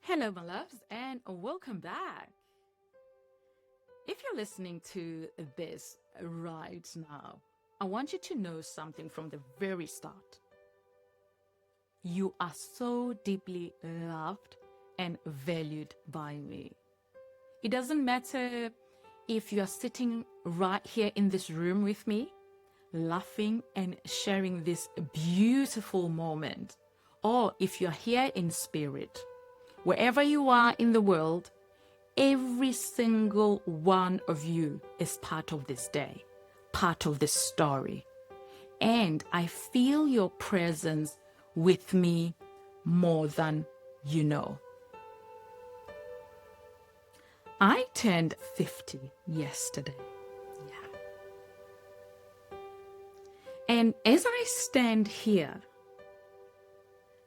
Hello, my loves, and welcome back. If you're listening to this right now, I want you to know something from the very start. You are so deeply loved and valued by me. It doesn't matter if you are sitting right here in this room with me, laughing and sharing this beautiful moment, or if you're here in spirit. Wherever you are in the world, every single one of you is part of this day, part of this story. And I feel your presence with me more than you know. I turned 50 yesterday. Yeah. And as I stand here,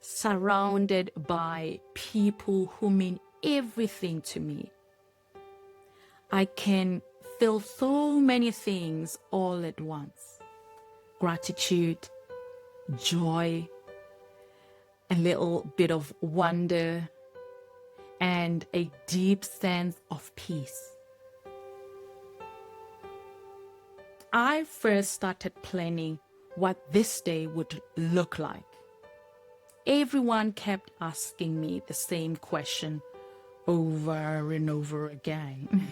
surrounded by people who mean everything to me, I can feel so many things all at once. Gratitude, joy, a little bit of wonder, and a deep sense of peace. I first started planning what this day would look like. Everyone kept asking me the same question over and over again.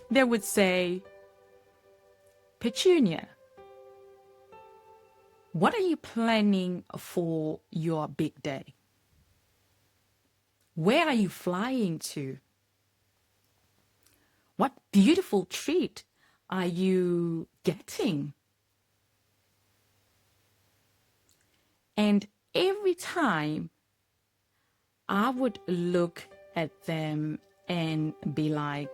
They would say, Petunia, what are you planning for your big day? Where are you flying to? What beautiful treat are you getting? And every time I would look at them and be like,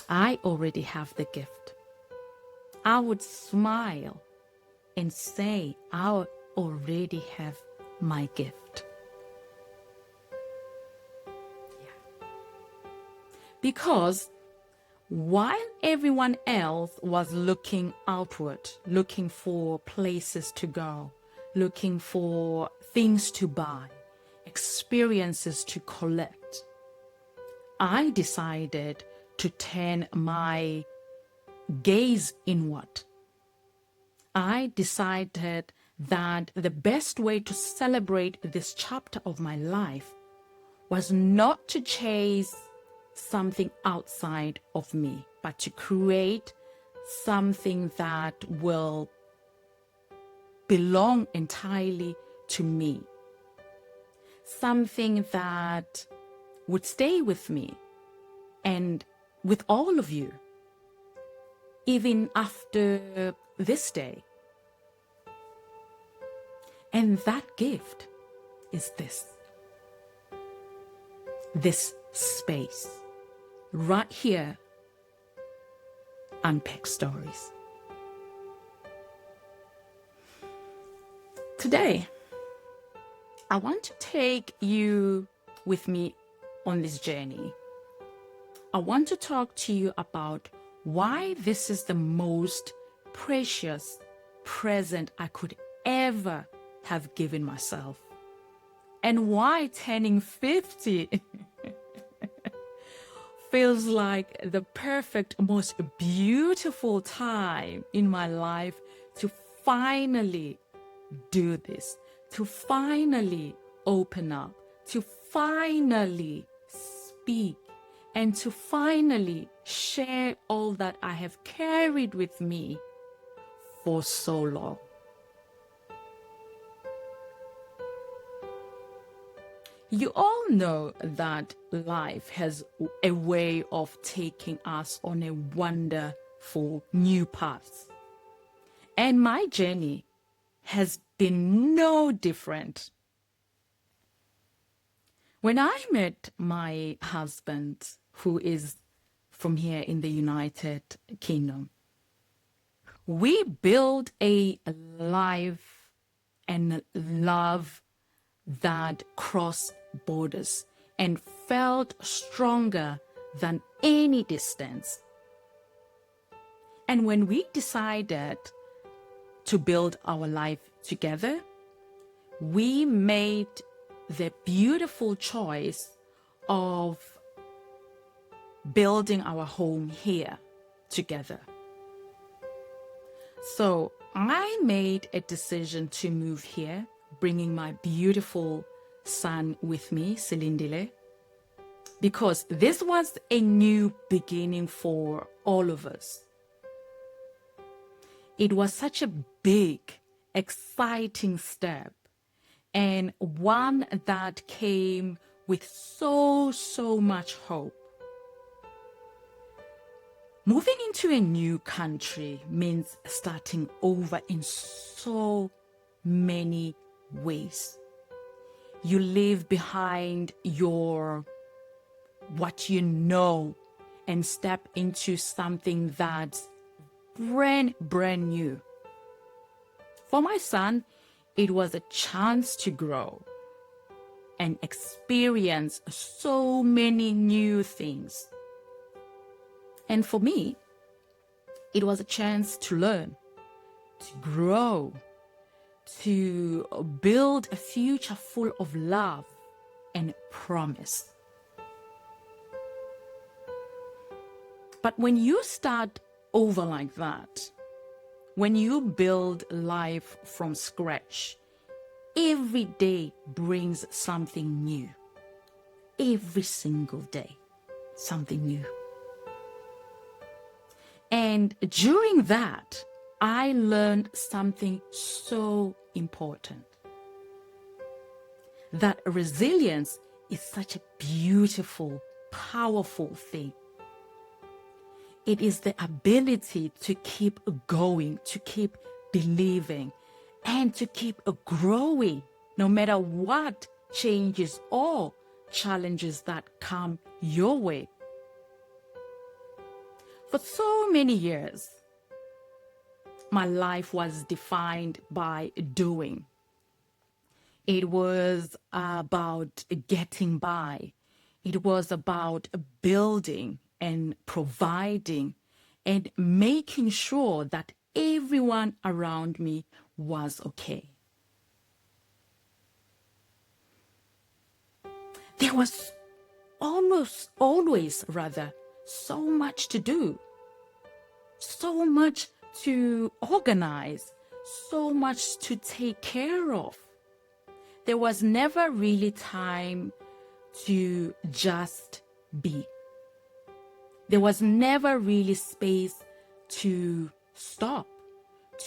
I already have the gift. I would smile and say, I already have my gift. Yeah. Because while everyone else was looking outward, looking for places to go, looking for things to buy, experiences to collect, I decided to turn my gaze inward. I decided that the best way to celebrate this chapter of my life was not to chase something outside of me, but to create something that will belong entirely to me. Something that would stay with me and with all of you, even after this day. And that gift is this space right here, Unpacked Stories. Today, I want to take you with me on this journey. I want to talk to you about why this is the most precious present I could ever have given myself, and why turning 50 feels like the perfect, most beautiful time in my life to finally do this, to finally open up, to finally speak, and to finally share all that I have carried with me for so long. You all know that life has a way of taking us on a wonderful new path. And my journey has been no different. When I met my husband, who is from here in the United Kingdom, we built a life and love that crossed borders and felt stronger than any distance. And when we decided to build our life together, we made the beautiful choice of building our home here together. So I made a decision to move here, bringing my beautiful son with me, Silindile, because this was a new beginning for all of us. It was such a big, exciting step, and one that came with so much hope. Moving into a new country means starting over in so many ways. You leave behind what you know and step into something that's brand new. For my son, it was a chance to grow and experience so many new things. And for me, it was a chance to learn, to grow, to build a future full of love and promise. But when you start over like that, when you build life from scratch, every day brings something new. Every single day, something new. And during that, I learned something so important. That resilience is such a beautiful, powerful thing. It is the ability to keep going, to keep believing, and to keep growing, no matter what changes or challenges that come your way. For so many years, my life was defined by doing. It was about getting by. It was about building and providing and making sure that everyone around me was okay. There was almost always, so much to do, so much to organize, so much to take care of. There was never really time to just be. There was never really space to stop,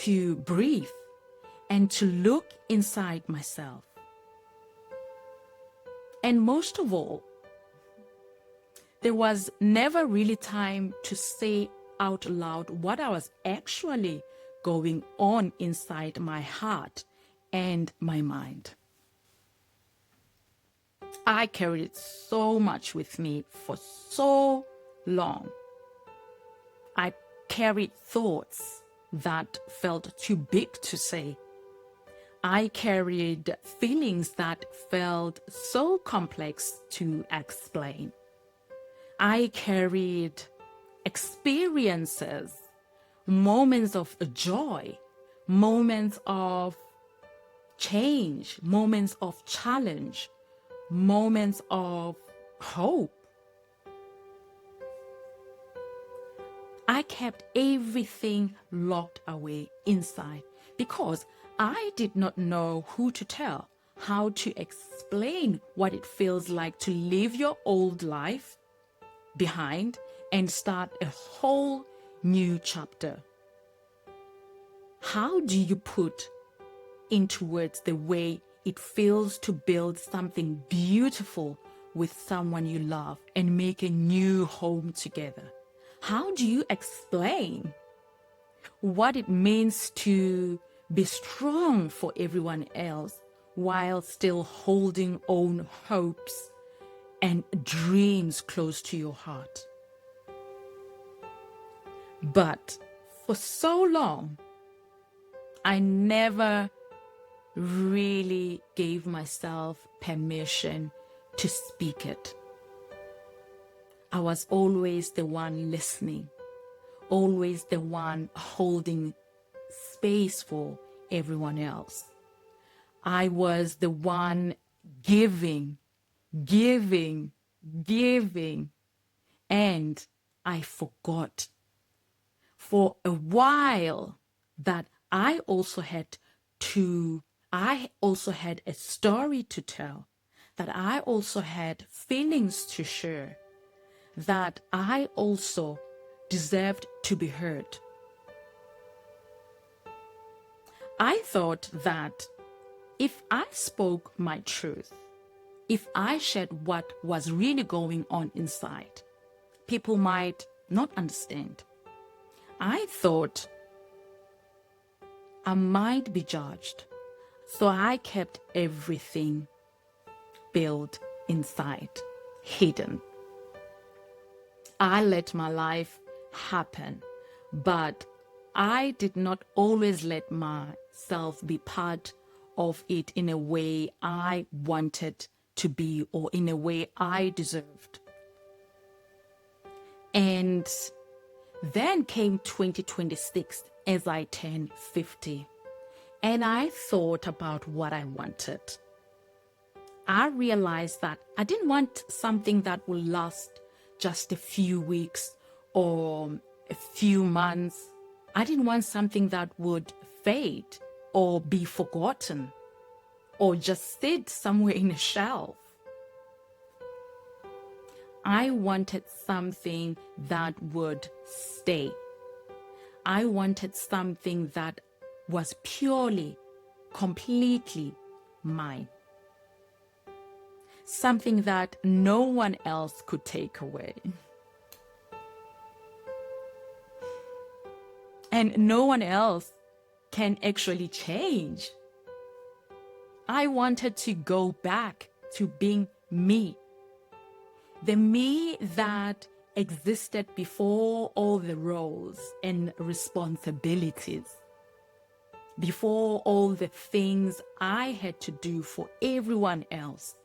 to breathe, and to look inside myself. And most of all, there was never really time to say out loud what I was actually going on inside my heart and my mind. I carried so much with me for so long. I carried thoughts that felt too big to say. I carried feelings that felt so complex to explain. I carried experiences, moments of joy, moments of change, moments of challenge, moments of hope. I kept everything locked away inside because I did not know who to tell, how to explain what it feels like to leave your old life behind and start a whole new chapter. How do you put into words the way it feels to build something beautiful with someone you love and make a new home together? How do you explain what it means to be strong for everyone else while still holding own hopes and dreams close to your heart? But for so long, I never really gave myself permission to speak it. I was always the one listening, always the one holding space for everyone else. I was the one giving, giving, giving, and I forgot for a while that I also had a story to tell, that I also had feelings to share, that I also deserved to be heard. I thought that if I spoke my truth, if I shared what was really going on inside, people might not understand. I thought I might be judged, so I kept everything built inside, hidden. I let my life happen, but I did not always let myself be part of it in a way I wanted to be or in a way I deserved. And then came 2026 as I turned 50, and I thought about what I wanted. I realized that I didn't want something that would last just a few weeks or a few months. I didn't want something that would fade or be forgotten or just sit somewhere in a shelf. I wanted something that would stay. I wanted something that was purely, completely mine. Something that no one else could take away. And no one else can actually change. I wanted to go back to being me. The me that existed before all the roles and responsibilities, before all the things I had to do for everyone else.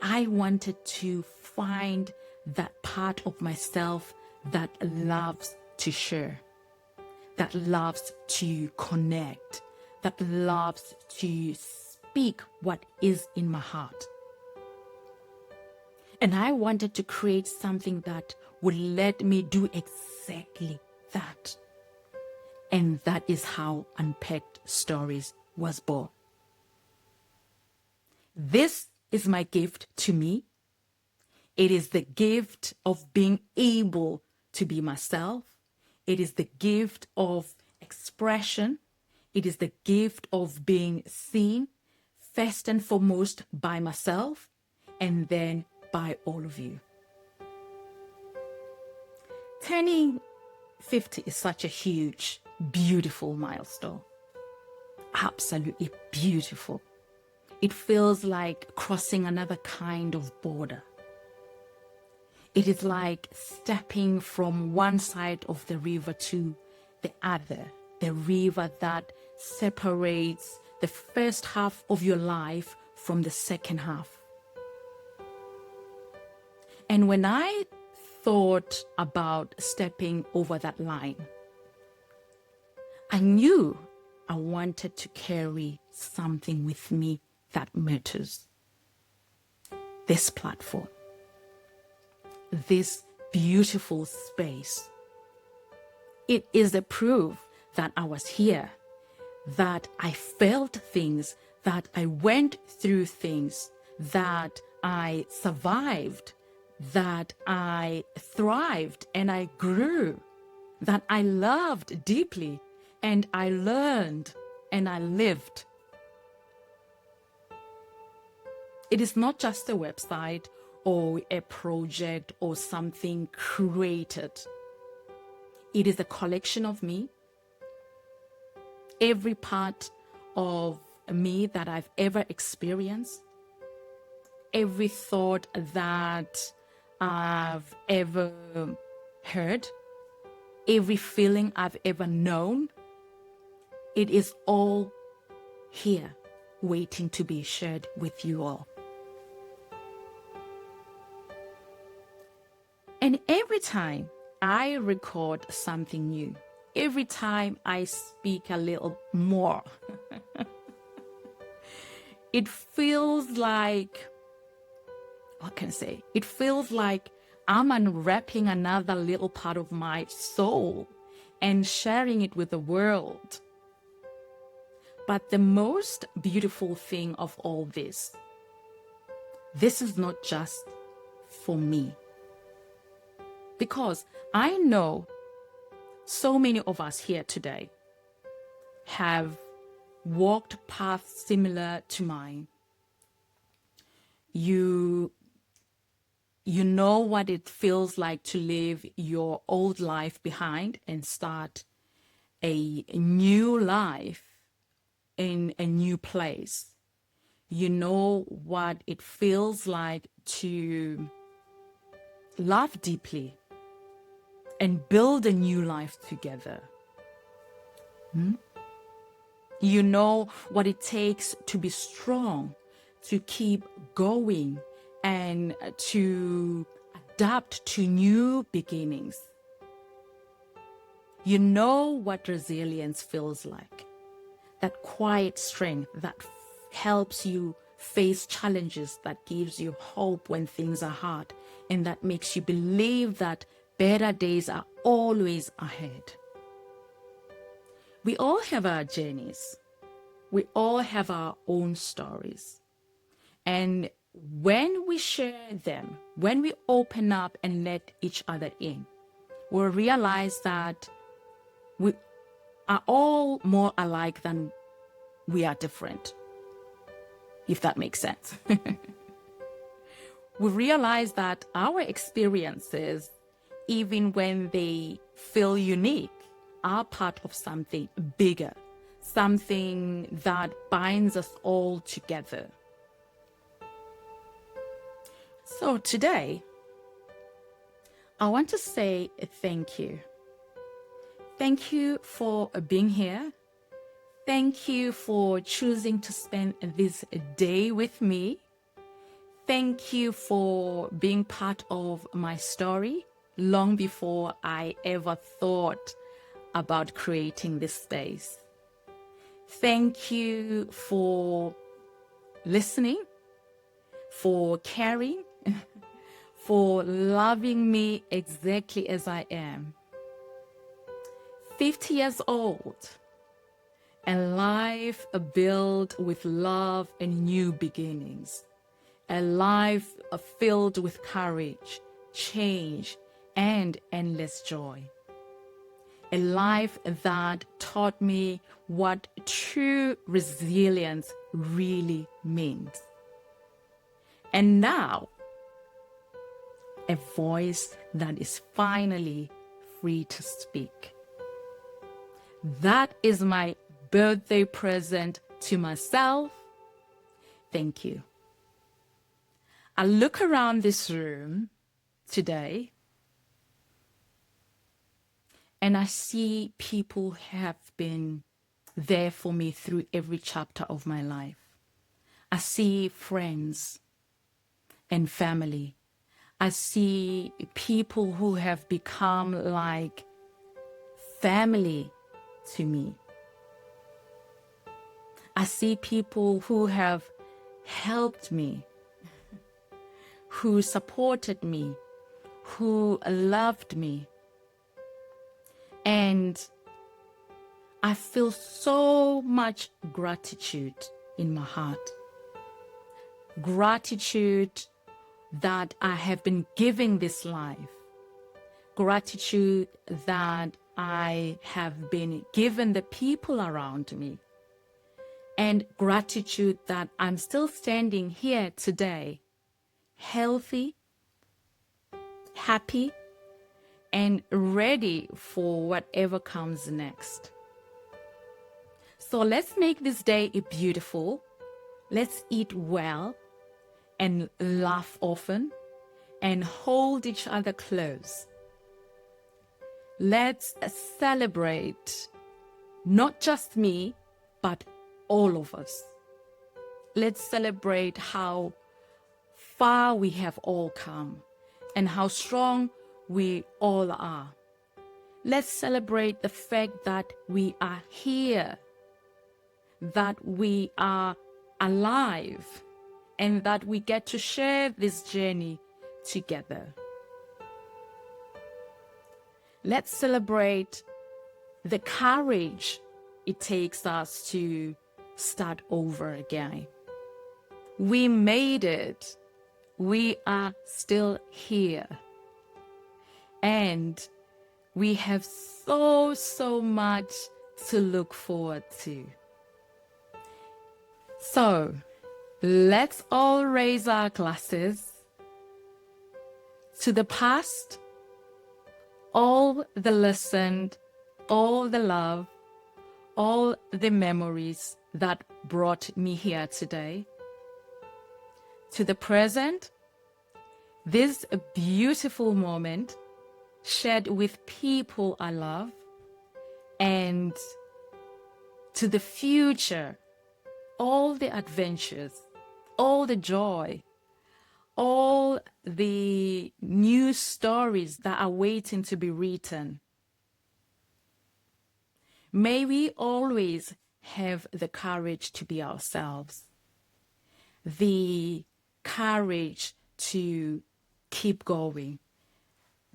I wanted to find that part of myself that loves to share, that loves to connect, that loves to speak what is in my heart. And I wanted to create something that would let me do exactly that. And that is how Unpacked Stories was born. This is my gift to me. It is the gift of being able to be myself. It is the gift of expression. It is the gift of being seen, first and foremost by myself, and then by all of you. Turning 50 is such a huge, beautiful milestone. Absolutely beautiful. It feels like crossing another kind of border. It is like stepping from one side of the river to the other, the river that separates the first half of your life from the second half. And when I thought about stepping over that line, I knew I wanted to carry something with me that matters. This platform, this beautiful space. It is a proof that I was here, that I felt things, that I went through things, that I survived, that I thrived and I grew, that I loved deeply and I learned and I lived. It is not just a website or a project or something created. It is a collection of me. Every part of me that I've ever experienced, every thought that I've ever heard, every feeling I've ever known, it is all here waiting to be shared with you all. And every time I record something new, every time I speak a little more, it feels like, what can I say? It feels like I'm unwrapping another little part of my soul and sharing it with the world. But the most beautiful thing of all this is not just for me. Because I know so many of us here today have walked paths similar to mine. You know what it feels like to leave your old life behind and start a new life in a new place. You know what it feels like to love deeply and build a new life together. You know what it takes to be strong, to keep going, and to adapt to new beginnings. You know what resilience feels like. That quiet strength that helps you face challenges, that gives you hope when things are hard, and that makes you believe that better days are always ahead. We all have our journeys. We all have our own stories. And when we share them, when we open up and let each other in, we'll realize that we are all more alike than we are different, if that makes sense. We realize that our experiences, even when they feel unique, are part of something bigger, something that binds us all together. So today, I want to say thank you. Thank you for being here. Thank you for choosing to spend this day with me. Thank you for being part of my story long before I ever thought about creating this space. Thank you for listening, for caring, for loving me exactly as I am. 50 years old, a life built with love and new beginnings. A life filled with courage, change, and endless joy. A life that taught me what true resilience really means. And now, a voice that is finally free to speak. That is my birthday present to myself. Thank you. I look around this room today and I see people who have been there for me through every chapter of my life. I see friends and family. I see people who have become like family to me. I see people who have helped me, who supported me, who loved me. And I feel so much gratitude in my heart. Gratitude that I have been given this life. Gratitude that I have been given the people around me. And gratitude that I'm still standing here today, healthy, happy, and ready for whatever comes next. So let's make this day beautiful. Let's eat well and laugh often and hold each other close. Let's celebrate not just me, but all of us. Let's celebrate how far we have all come and how strong we all are. Let's celebrate the fact that we are here, that we are alive, and that we get to share this journey together. Let's celebrate the courage it takes us to start over again. We made it. We are still here. And we have so much to look forward to. So, let's all raise our glasses to the past, all the listened, all the love, all the memories that brought me here today. To the present, this beautiful moment shared with people I love, and to the future, all the adventures, all the joy, all the new stories that are waiting to be written. May we always have the courage to be ourselves, the courage to keep going,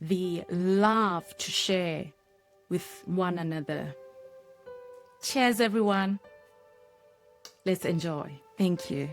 the love to share with one another. Cheers, everyone. Let's enjoy. Thank you.